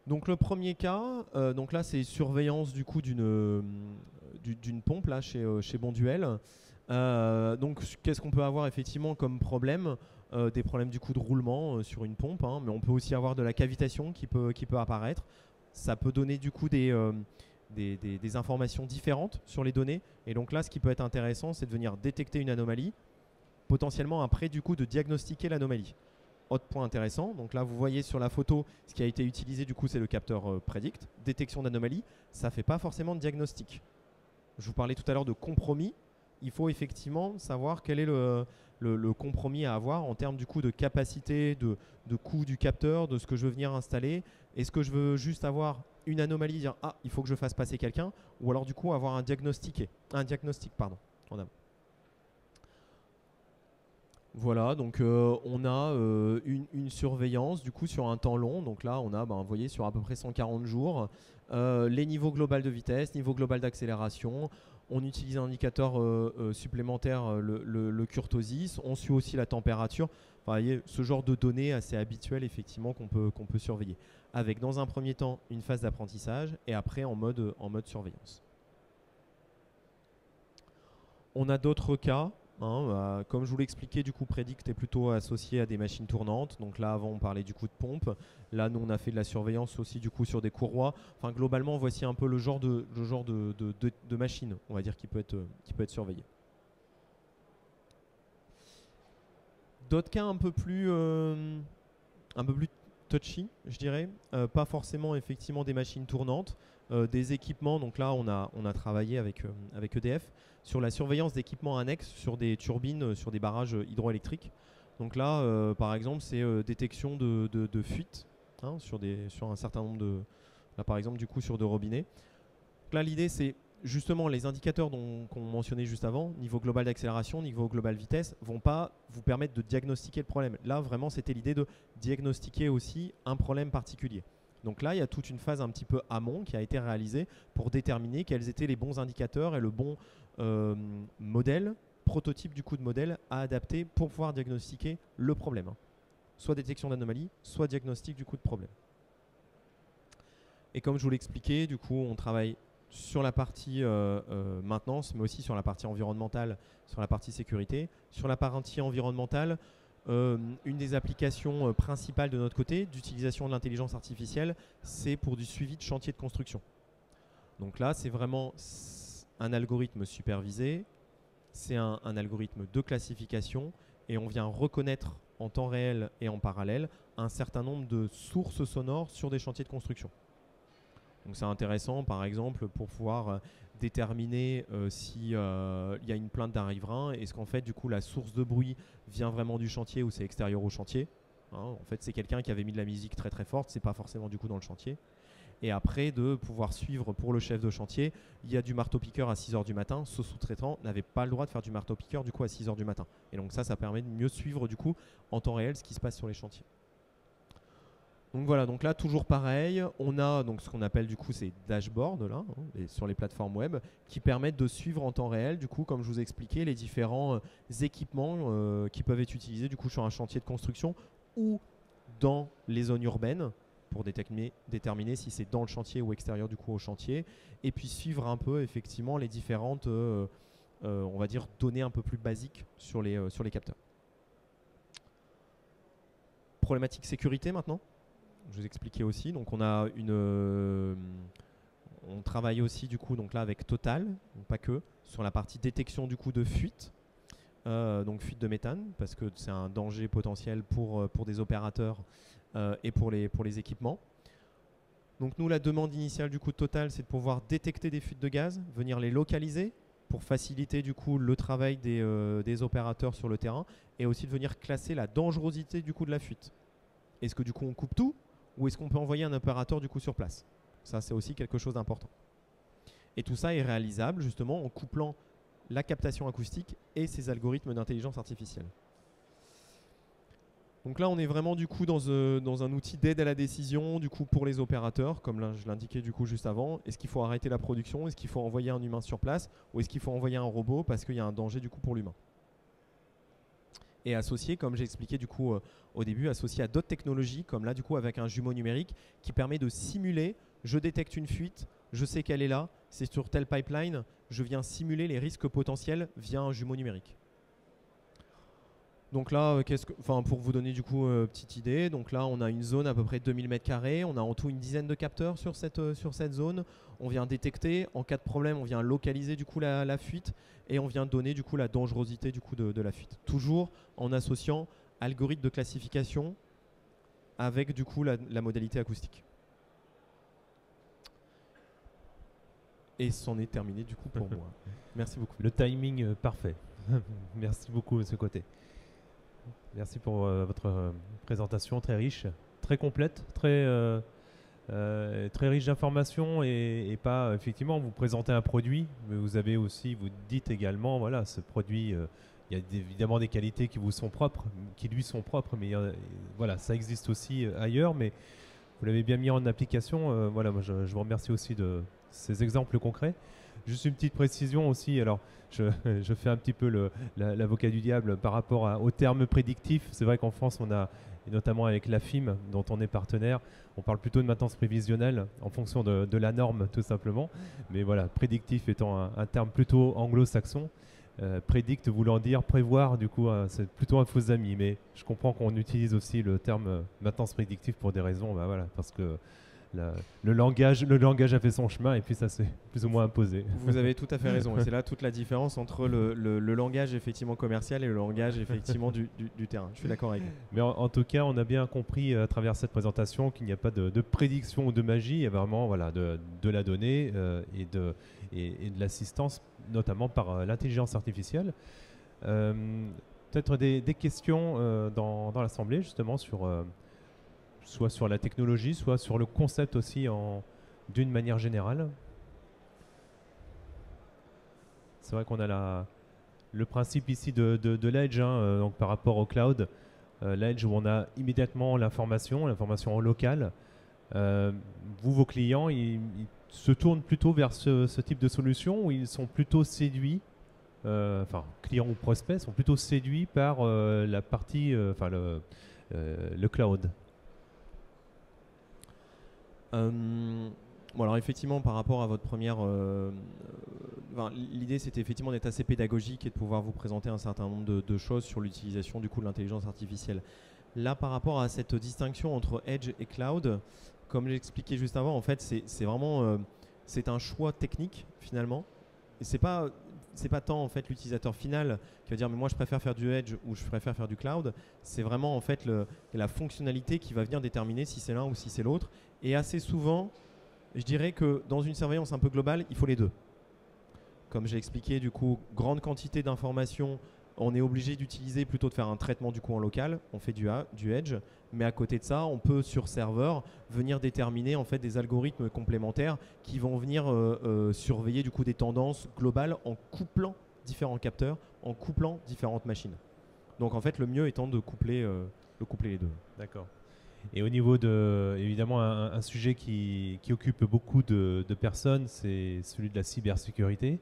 Donc le premier cas, donc là c'est surveillance du coup d'une pompe là chez Bonduel. Donc qu'est-ce qu'on peut avoir effectivement comme problème? Des problèmes du coup de roulement sur une pompe, hein, mais on peut aussi avoir de la cavitation qui peut apparaître. Ça peut donner du coup des informations différentes sur les données. Et donc là, ce qui peut être intéressant, c'est de venir détecter une anomalie, potentiellement après du coup de diagnostiquer l'anomalie. Autre point intéressant, donc là vous voyez sur la photo, ce qui a été utilisé du coup c'est le capteur Predict, détection d'anomalie, ça ne fait pas forcément de diagnostic. Je vous parlais tout à l'heure de compromis, il faut effectivement savoir quel est le compromis à avoir en termes du coup de capacité, de coût du capteur, de ce que je veux venir installer. Est-ce que je veux juste avoir une anomalie, dire ah il faut que je fasse passer quelqu'un, ou alors du coup avoir un diagnostic en amont. Voilà, donc on a une surveillance du coup sur un temps long. Donc là, on a, vous voyez, sur à peu près 140 jours, les niveaux global de vitesse, niveau global d'accélération. On utilise un indicateur supplémentaire, le kurtosis. On suit aussi la température. Enfin, vous voyez, ce genre de données assez habituelles effectivement qu'on peut surveiller. Avec dans un premier temps une phase d'apprentissage et après en mode surveillance. On a d'autres cas. Hein, comme je vous l'expliquais, du coup, Predict est plutôt associé à des machines tournantes. Donc là, avant, on parlait du coup de pompe. Là, nous, on a fait de la surveillance aussi du coup sur des courroies. Enfin, globalement, voici un peu le genre de machine, on va dire, qui peut être surveillée. D'autres cas un peu plus touchy, je dirais. Pas forcément effectivement des machines tournantes, des équipements. Donc là, on a travaillé avec EDF sur la surveillance d'équipements annexes sur des turbines, sur des barrages hydroélectriques. Donc là, par exemple, c'est détection de fuite, hein, sur un certain nombre de... Là, par exemple, du coup, sur 2 robinets. Donc là, l'idée, c'est justement les indicateurs qu'on mentionnait juste avant, niveau global d'accélération, niveau global vitesse, vont pas vous permettre de diagnostiquer le problème. Là, vraiment, c'était l'idée de diagnostiquer aussi un problème particulier. Donc là, il y a toute une phase un petit peu amont qui a été réalisée pour déterminer quels étaient les bons indicateurs et le bon modèle, prototype du coup de modèle à adapter pour pouvoir diagnostiquer le problème. Soit détection d'anomalie, soit diagnostic du coup de problème. Et comme je vous l'expliquais, du coup, on travaille sur la partie maintenance, mais aussi sur la partie environnementale, sur la partie sécurité. Sur la partie environnementale, une des applications principales de notre côté d'utilisation de l'intelligence artificielle, c'est pour du suivi de chantier de construction. Donc là, c'est vraiment un algorithme supervisé, c'est un algorithme de classification et on vient reconnaître en temps réel et en parallèle un certain nombre de sources sonores sur des chantiers de construction. Donc c'est intéressant par exemple pour pouvoir déterminer s'il y a une plainte d'un riverain, est-ce qu'en fait du coup la source de bruit vient vraiment du chantier ou c'est extérieur au chantier. En fait c'est quelqu'un qui avait mis de la musique très très forte, c'est pas forcément du coup dans le chantier. Et après de pouvoir suivre pour le chef de chantier, il y a du marteau-piqueur à 6h du matin, ce sous-traitant n'avait pas le droit de faire du marteau-piqueur du coup à 6h du matin. Et donc ça permet de mieux suivre du coup en temps réel ce qui se passe sur les chantiers. Donc voilà, donc là toujours pareil, on a donc ce qu'on appelle du coup ces dashboards là, sur les plateformes web, qui permettent de suivre en temps réel du coup, comme je vous ai expliqué, les différents équipements qui peuvent être utilisés du coup sur un chantier de construction ou dans les zones urbaines pour déterminer si c'est dans le chantier ou extérieur du coup au chantier, et puis suivre un peu effectivement les différentes on va dire données un peu plus basiques sur les capteurs. Problématique sécurité maintenant. Je vous expliquais aussi, donc on a on travaille aussi du coup donc là avec Total, donc pas que, sur la partie détection du coup de fuite, donc fuite de méthane, parce que c'est un danger potentiel pour des opérateurs et pour les équipements. Donc nous la demande initiale du coup de Total, c'est de pouvoir détecter des fuites de gaz, venir les localiser pour faciliter du coup le travail des opérateurs sur le terrain, et aussi de venir classer la dangerosité du coup de la fuite. Est-ce que du coup on coupe tout ou est-ce qu'on peut envoyer un opérateur du coup sur place? Ça c'est aussi quelque chose d'important. Et tout ça est réalisable justement en couplant la captation acoustique et ces algorithmes d'intelligence artificielle. Donc là on est vraiment du coup dans un outil d'aide à la décision du coup pour les opérateurs, comme là, je l'indiquais du coup juste avant. Est-ce qu'il faut arrêter la production? Est-ce qu'il faut envoyer un humain sur place? Ou est-ce qu'il faut envoyer un robot parce qu'il y a un danger du coup pour l'humain? Et associé, comme j'ai expliqué du coup au début, associé à d'autres technologies, comme là du coup avec un jumeau numérique qui permet de simuler, je détecte une fuite, je sais qu'elle est là, c'est sur tel pipeline, je viens simuler les risques potentiels via un jumeau numérique. Donc là, pour vous donner du coup petite idée, donc là on a une zone à peu près de 2000 m², on a en tout une dizaine de capteurs sur cette zone. On vient détecter, en cas de problème, on vient localiser du coup la fuite et on vient donner du coup la dangerosité du coup de la fuite. Toujours en associant algorithme de classification avec du coup la modalité acoustique. Et c'en est terminé du coup pour moi. Merci beaucoup. Le timing parfait. Merci beaucoup de ce côté. Merci pour votre présentation très riche, très complète, très riche d'informations et pas effectivement vous présentez un produit, mais vous avez aussi, vous dites également, voilà, ce produit, il y a évidemment des qualités qui vous sont propres, qui lui sont propres, mais voilà, ça existe aussi ailleurs, mais vous l'avez bien mis en application. Voilà, moi je vous remercie aussi de ces exemples concrets. Juste une petite précision aussi, alors je fais un petit peu l'avocat du diable par rapport au terme prédictif. C'est vrai qu'en France, on a, et notamment avec la FIM, dont on est partenaire, on parle plutôt de maintenance prévisionnelle en fonction de la norme, tout simplement. Mais voilà, prédictif étant un terme plutôt anglo-saxon. Predict voulant dire prévoir, du coup, c'est plutôt un faux ami. Mais je comprends qu'on utilise aussi le terme maintenance prédictive pour des raisons, bah voilà, parce que le langage a fait son chemin et puis ça s'est plus ou moins imposé. Vous avez tout à fait raison. Et c'est là toute la différence entre le langage effectivement commercial et le langage effectivement du terrain. Je suis d'accord avec vous. Mais en tout cas, on a bien compris à travers cette présentation qu'il n'y a pas de prédiction ou de magie. Il y a vraiment voilà, de la donnée et de l'assistance, notamment par l'intelligence artificielle. Peut-être des questions dans l'Assemblée justement sur... soit sur la technologie, soit sur le concept aussi d'une manière générale. C'est vrai qu'on a le principe ici de l'Edge, donc par rapport au cloud. L'Edge où on a immédiatement l'information en local. Vos clients, ils se tournent plutôt vers ce type de solution ou ils sont plutôt séduits, enfin clients ou prospects sont plutôt séduits par la partie, enfin le cloud? Bon, alors effectivement, par rapport à votre première, l'idée c'était effectivement d'être assez pédagogique et de pouvoir vous présenter un certain nombre de choses sur l'utilisation du coup de l'intelligence artificielle. Là, par rapport à cette distinction entre Edge et Cloud, comme j'expliquais juste avant, en fait, c'est vraiment c'est un choix technique finalement. Et c'est pas tant en fait l'utilisateur final qui va dire mais moi je préfère faire du Edge ou je préfère faire du Cloud. C'est vraiment en fait la fonctionnalité qui va venir déterminer si c'est l'un ou si c'est l'autre. Et assez souvent, je dirais que dans une surveillance un peu globale, il faut les deux. Comme j'ai expliqué, du coup, grande quantité d'informations, on est obligé d'utiliser plutôt de faire un traitement du coup en local, on fait du Edge, mais à côté de ça, on peut sur serveur venir déterminer en fait des algorithmes complémentaires qui vont venir surveiller du coup des tendances globales en couplant différents capteurs, en couplant différentes machines. Donc en fait, le mieux étant de coupler les deux. D'accord. Et au niveau de, évidemment, un sujet qui occupe beaucoup de personnes, c'est celui de la cybersécurité.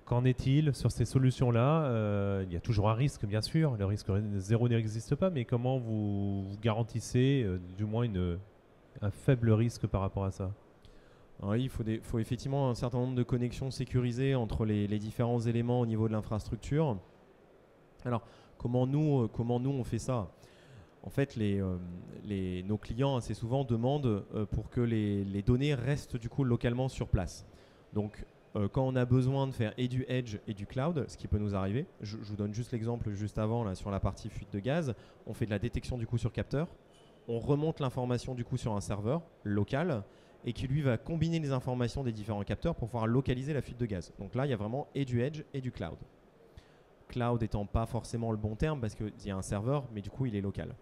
Qu'en est-il sur ces solutions-là? Il y a toujours un risque, bien sûr. Le risque zéro n'existe pas, mais comment vous garantissez du moins un faible risque par rapport à ça? Alors oui, faut effectivement un certain nombre de connexions sécurisées entre les différents éléments au niveau de l'infrastructure. Alors, comment nous on fait ça? En fait, nos clients assez souvent demandent pour que les données restent du coup localement sur place. Donc, quand on a besoin de faire et du Edge et du Cloud, ce qui peut nous arriver, je vous donne juste l'exemple juste avant là, sur la partie fuite de gaz, on fait de la détection du coup sur capteur, on remonte l'information du coup sur un serveur local et qui lui va combiner les informations des différents capteurs pour pouvoir localiser la fuite de gaz. Donc là, il y a vraiment et du Edge et du Cloud. Cloud étant pas forcément le bon terme parce qu'il y a un serveur, mais du coup, il est local.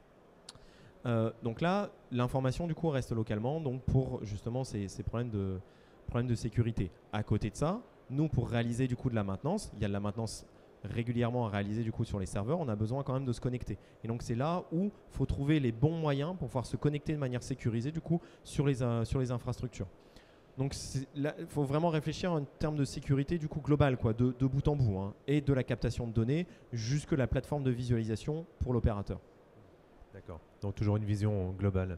Donc là, l'information du coup reste localement, donc pour justement ces problèmes de sécurité. À côté de ça, nous pour réaliser du coup de la maintenance, il y a de la maintenance régulièrement à réaliser du coup sur les serveurs, on a besoin quand même de se connecter. Et donc c'est là où il faut trouver les bons moyens pour pouvoir se connecter de manière sécurisée du coup sur les infrastructures. Donc il faut vraiment réfléchir en termes de sécurité du coup global, quoi, de bout en bout, hein, et de la captation de données jusque la plateforme de visualisation pour l'opérateur. D'accord. Donc toujours une vision globale.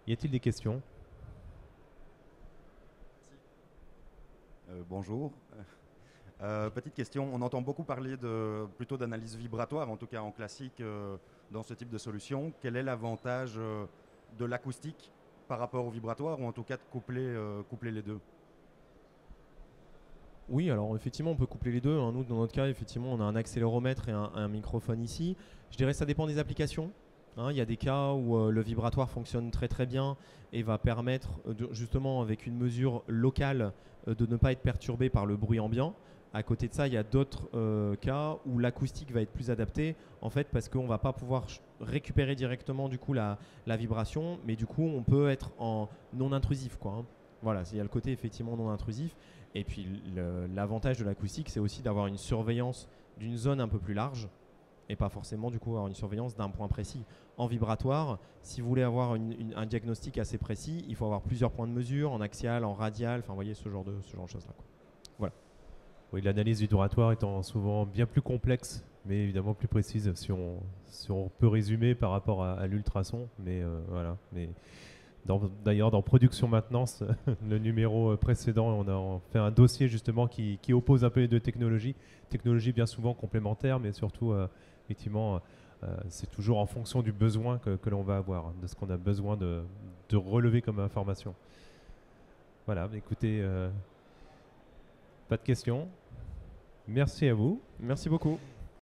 Y a-t-il des questions? Bonjour. Petite question, on entend beaucoup parler plutôt d'analyse vibratoire, en tout cas en classique dans ce type de solution. Quel est l'avantage de l'acoustique par rapport au vibratoire, ou en tout cas de coupler les deux? Oui, alors effectivement, on peut coupler les deux, hein. Nous, dans notre cas, effectivement, on a un accéléromètre et un microphone ici. Je dirais que ça dépend des applications. Hein, il y a des cas où le vibratoire fonctionne très très bien et va permettre justement avec une mesure locale de ne pas être perturbé par le bruit ambiant. À côté de ça, il y a d'autres cas où l'acoustique va être plus adaptée en fait parce qu'on ne va pas pouvoir récupérer directement du coup la vibration, mais du coup on peut être en non intrusif, quoi, hein. Voilà, il y a le côté effectivement non intrusif. Et puis l'avantage de l'acoustique, c'est aussi d'avoir une surveillance d'une zone un peu plus large et pas forcément du coup avoir une surveillance d'un point précis. En vibratoire, si vous voulez avoir un diagnostic assez précis, il faut avoir plusieurs points de mesure, en axial, en radial, enfin vous voyez ce genre de choses-là, quoi. Voilà. Oui, l'analyse vibratoire étant souvent bien plus complexe, mais évidemment plus précise si on peut résumer par rapport à l'ultrason. Mais voilà. Mais d'ailleurs, dans Production Maintenance, le numéro précédent, on a fait un dossier justement qui oppose un peu les deux technologies. Technologies bien souvent complémentaires, mais surtout, effectivement, c'est toujours en fonction du besoin que l'on va avoir, de ce qu'on a besoin de relever comme information. Voilà, écoutez, pas de questions. Merci à vous. Merci beaucoup.